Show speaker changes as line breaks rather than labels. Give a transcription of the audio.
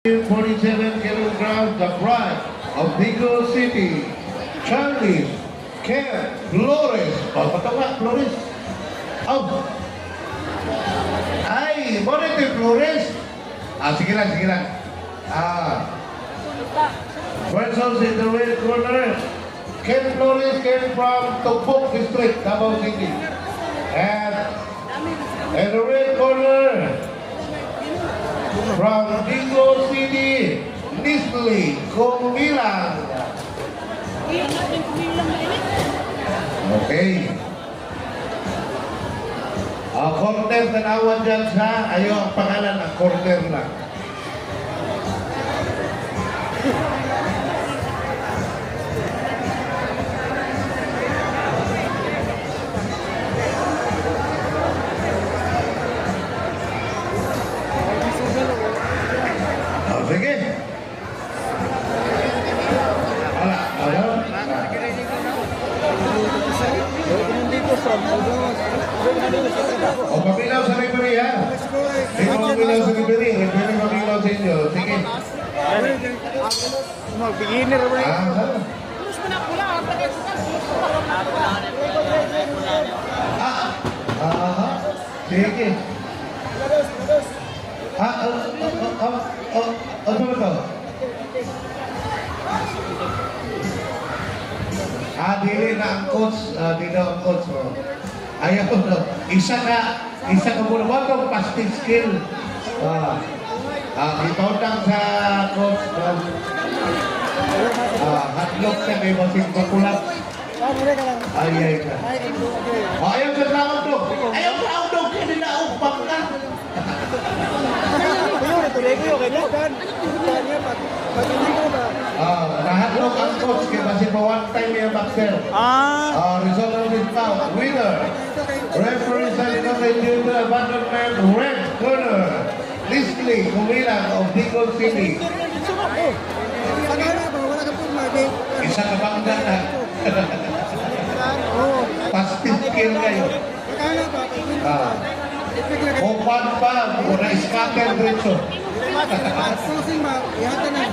47 kilograms, the pride of Bicol City, Charlie Ken Flores. Oh, patama, Flores. Oh. Ay, Bonete Flores. Sige lang, sige lang. Versus in the red corner, Ken Flores came from Tokpok District, Davao City. And in the red corner, from Bicol City, Nisli Kumilang. Okay. Corner na nawan dyan sa, ayaw ang pangalan ng corner lang. Sige. Wala. O, papilaw sa referee, ha? Sige, papilaw sa referee. Referee papilaw sa inyo. Sige.
Beginner ba yun?
Sige. Ano ba ito? Dili na ang coach. Di daw ang coach mo. Ayaw na. Isa ka muna. Huwag kang pasting skill. Ipawtang sa coach. Hatlog ka may masing pakulap. Ayay ka. Ayaw ka sa outdog. Ayaw ka outdog. Hindi na upang ka. Nahatlog ang coach kaya kasi pa one time yung boxer. Result of this bout. Winner. Referee sa Junior Abandonment Red Corner. Leslie Kumilang of Bicol City. Isa ka bangga na. Pastis kill kayo. Opan pa, muna scatter dito.
Susing ba? Ihatan na.